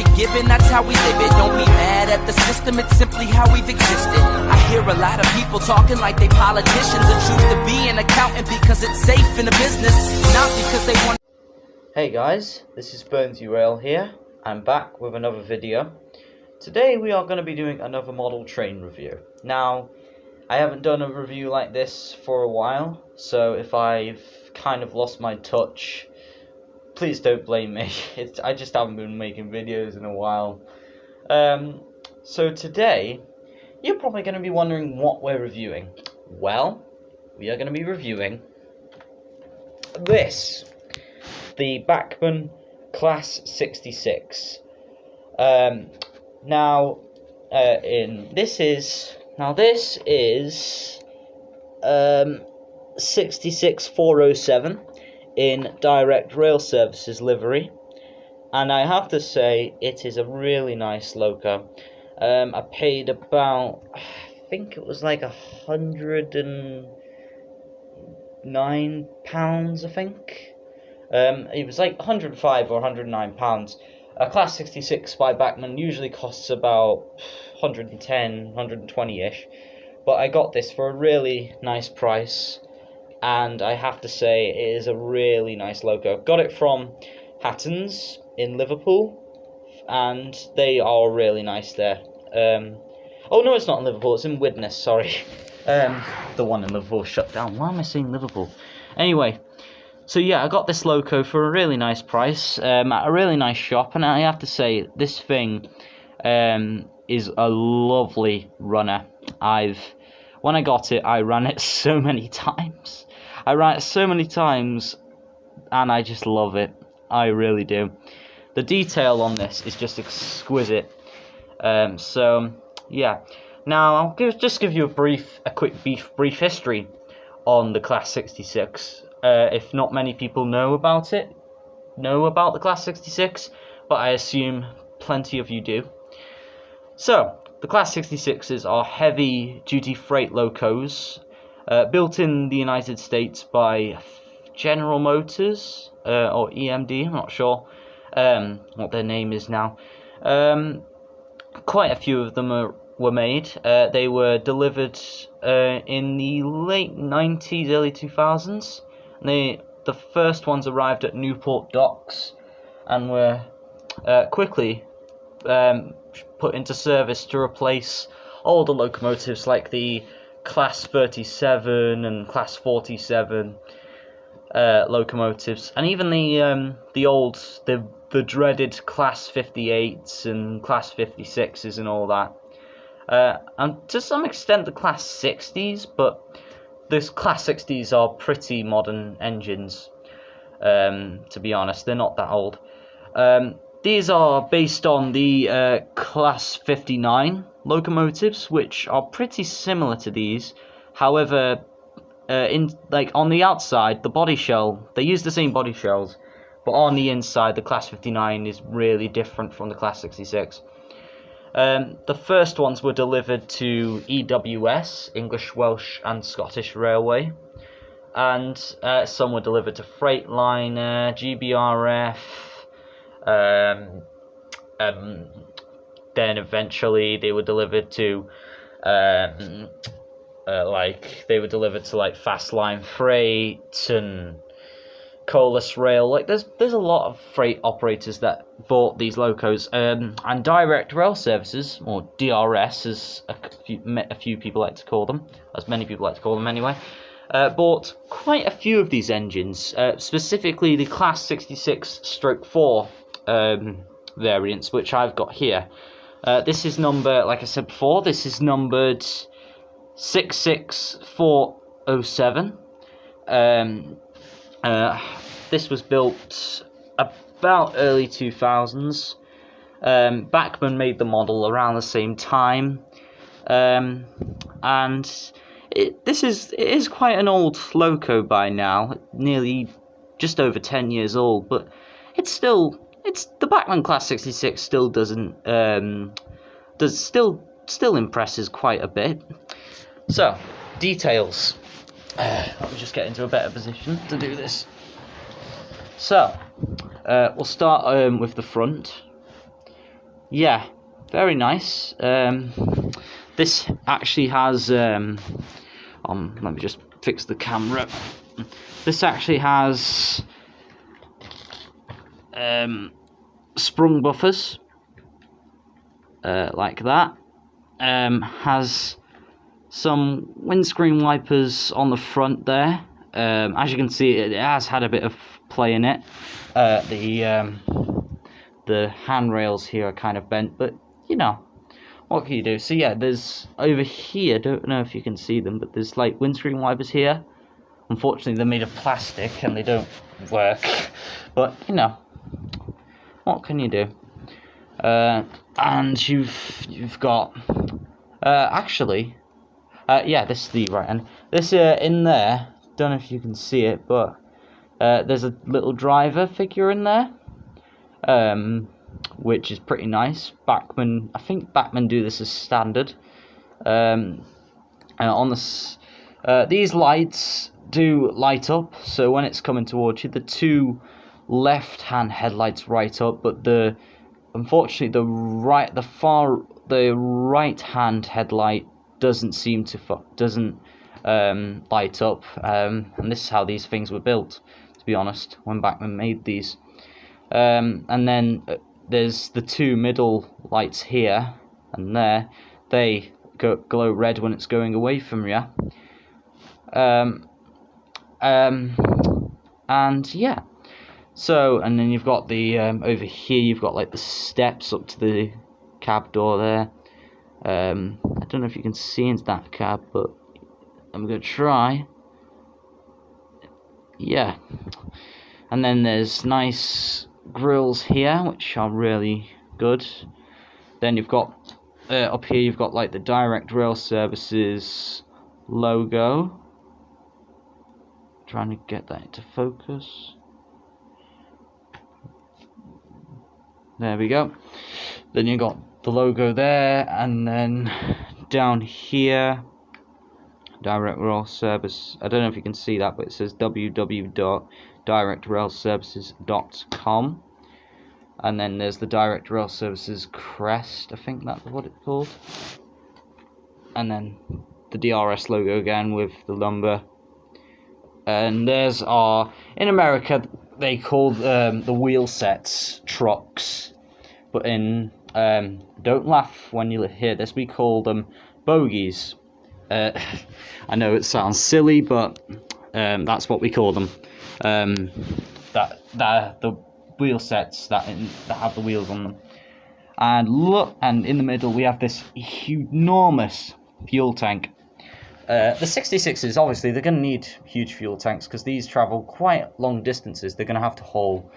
you're given, that's how we live it. Don't be mad at the system, it's simply how we've existed. I hear a lot of people talking like they politicians and choose to be an accountant because it's safe in the business, not because they want. Hey guys, this is Direct Rail here. I'm back with another video. Today we are going to be doing another model train review. Now, I haven't done a review like this for a while, so if I've kind of lost my touch, please don't blame me. I just haven't been making videos in a while. So today, you're probably going to be wondering what we're reviewing. Well, we are going to be reviewing this, the Bachmann Class 66. This is 66407 in Direct Rail Services Livery, and I have to say it is a really nice loco. I paid about, I think it was like £109, I think. It was like £105 or £109. A Class 66 by Bachmann usually costs about £110, £120-ish, but I got this for a really nice price, and I have to say it is a really nice loco. Got it from Hatton's in Liverpool, and they are really nice there. Oh no, it's not in Liverpool, it's in Widnes, sorry. The one in Liverpool shut down. Why am I saying Liverpool? Anyway, so yeah, I got this loco for a really nice price, at a really nice shop, and I have to say, this thing is a lovely runner. When I got it, I ran it so many times. And I just love it. I really do. The detail on this is just exquisite. So yeah. Now I'll just give you a quick brief history on the Class 66. If not many people know about the Class 66, but I assume plenty of you do. So the Class 66s are heavy-duty freight locos, built in the United States by General Motors, or EMD, I'm not sure what their name is now. Quite a few of them were made. They were delivered in the late 90s, early 2000s. The first ones arrived at Newport Docks and were quickly put into service to replace older locomotives like the Class 37 and Class 47 locomotives, and even the dreaded Class 58s and Class 56s and all that, and to some extent the Class 60s, but those Class 60s are pretty modern engines, to be honest. They're not that old. These are based on the Class 59 locomotives, which are pretty similar to these. However, on the outside, the body shell, they use the same body shells, but on the inside, the Class 59 is really different from the Class 66. The first ones were delivered to EWS, English, Welsh and Scottish Railway, and some were delivered to Freightliner, GBRF, then eventually they were delivered to Fastline Freight and Colas Rail. There's a lot of freight operators that bought these locos, and Direct Rail Services, or DRS as a few people like to call them, as many people like to call them anyway, bought quite a few of these engines, specifically the Class 66/4 variants, which I've got here. This is like I said before, this is numbered 66407. This was built about early 2000s. Bachmann made the model around the same time, and it is quite an old loco by now, nearly just over 10 years old, but it's the Bachmann Class 66 still still impresses quite a bit. So, details. Let me just get into a better position to do this. So, we'll start with the front. yeah, very nice. This actually has let me just fix the camera. This actually has sprung buffers, like that. Has some windscreen wipers on the front there. As you can see, it has had a bit of play in it. The handrails here are kind of bent, but you know, what can you do? So yeah, there's over here, don't know if you can see them, but there's like windscreen wipers here. Unfortunately, they're made of plastic and they don't work. But you know, what can you do? And you've got actually, yeah, this is the right end. This in there, don't know if you can see it, but there's a little driver figure in there, which is pretty nice. Bachmann, I think Bachmann do this as standard. On this, these lights do light up, so when it's coming towards you, the two left-hand headlights light up, but unfortunately the right-hand headlight doesn't seem to light up, and this is how these things were built, to be honest, when Bachmann made these. And then there's the two middle lights here and there. They glow red when it's going away from you. And yeah, so, and then you've got the over here you've got like the steps up to the cab door there. I don't know if you can see into that cab, but I'm gonna try. Yeah, and then there's nice grills here, which are really good. Then you've got up here you've got like the Direct Rail Services logo. Trying to get that into focus. There we go. Then you got the logo there, and then down here, Direct Rail Service. I don't know if you can see that, but it says www.directrailservices.com. And then there's the Direct Rail Services crest, I think that's what it's called. And then the DRS logo again with the lumber. And there's in America they call the wheel sets trucks, but in don't laugh when you hear this, we call them bogies. I know it sounds silly, but that's what we call them. The wheel sets that have the wheels on them. And look, and in the middle we have this enormous fuel tank. The 66s, obviously, they're going to need huge fuel tanks because these travel quite long distances. They're going to have to haul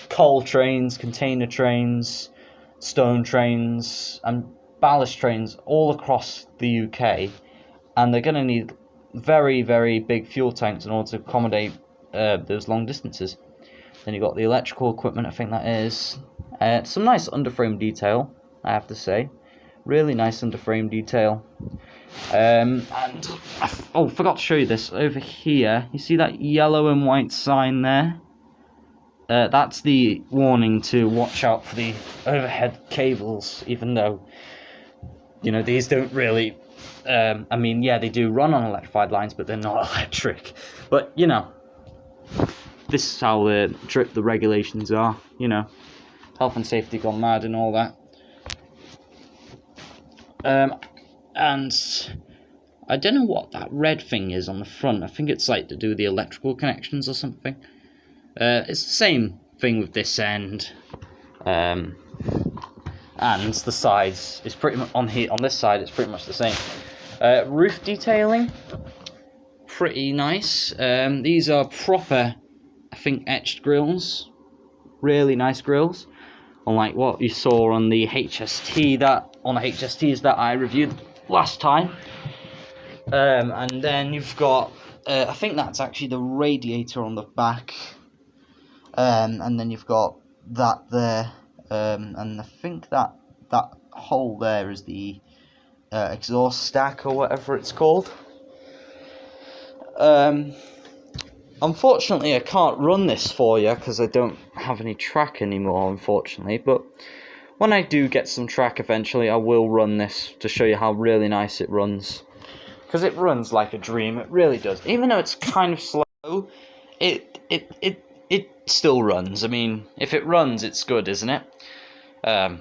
coal trains, container trains, stone trains, and ballast trains all across the UK. And they're going to need very, very big fuel tanks in order to accommodate those long distances. Then you've got the electrical equipment, I think that is. Some nice underframe detail, I have to say. Really nice underframe detail. And forgot to show you this over here. You see that yellow and white sign there? That's the warning to watch out for the overhead cables, even though, you know, these don't really, I mean, yeah, they do run on electrified lines, but they're not electric. But, you know, this is how strict the regulations are, you know. Health and safety gone mad and all that. And I don't know what that red thing is on the front. I think it's like to do with the electrical connections or something. It's the same thing with this end. And the sides is pretty much on this side it's pretty much the same. Roof detailing, pretty nice. These are proper, I think, etched grills. Really nice grills. Unlike what you saw on the HSTs that I reviewed last time. And then you've got, I think that's actually the radiator on the back. And then you've got that there. And I think that hole there is the exhaust stack or whatever it's called. Unfortunately, I can't run this for you because I don't have any track anymore, unfortunately. But when I do get some track eventually, I will run this to show you how really nice it runs. Because it runs like a dream, it really does. Even though it's kind of slow, it still runs. I mean, if it runs, it's good, isn't it?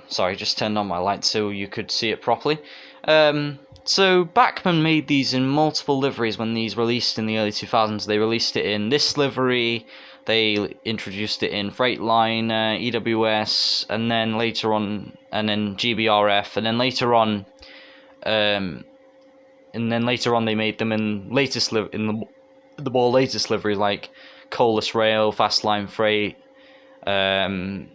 Sorry, just turned on my light so you could see it properly. So Bachmann made these in multiple liveries when these released in the early 2000s. They released it in this livery, they introduced it in Freightliner, EWS, and then later on, and then GBRF, and then later on, they made them in the more latest liveries like Colas Rail, Fastline Freight, and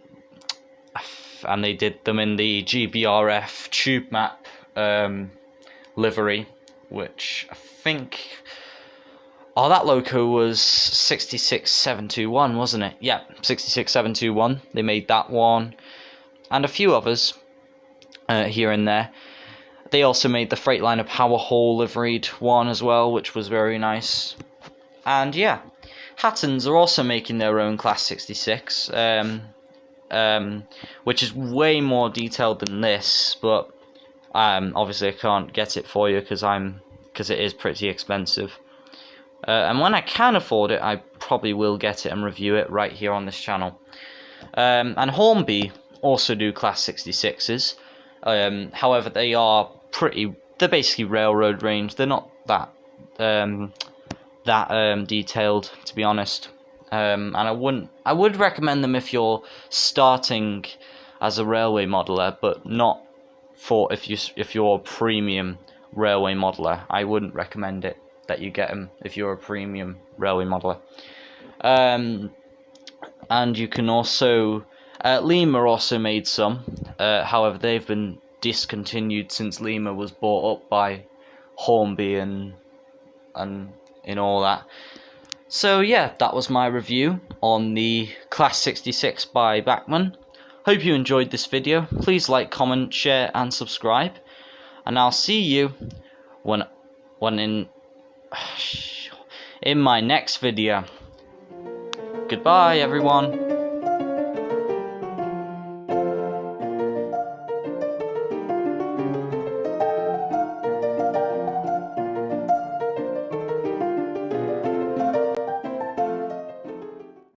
they did them in the GBRF Tube Map livery, which I think, that loco was 66721, wasn't it? Yeah, 66721. They made that one, and a few others here and there. They also made the Freightliner Power Hall liveried one as well, which was very nice. And yeah, Hattons are also making their own Class 66, which is way more detailed than this, but obviously I can't get it for you because it is pretty expensive. And when I can afford it, I probably will get it and review it right here on this channel. And Hornby also do Class 66s. However, they're basically railroad range. They're not that detailed, to be honest. And I would recommend them if you're starting as a railway modeler, but not for if you're a premium railway modeler. I wouldn't recommend it that you get them if you're a premium railway modeler. And you can also Lima also made some. However, they've been discontinued since Lima was bought up by Hornby and in all that. So yeah, that was my review on the Class 66 by Bachmann. Hope you enjoyed this video. Please like, comment, share and subscribe, and I'll see you when in my next video. Goodbye everyone.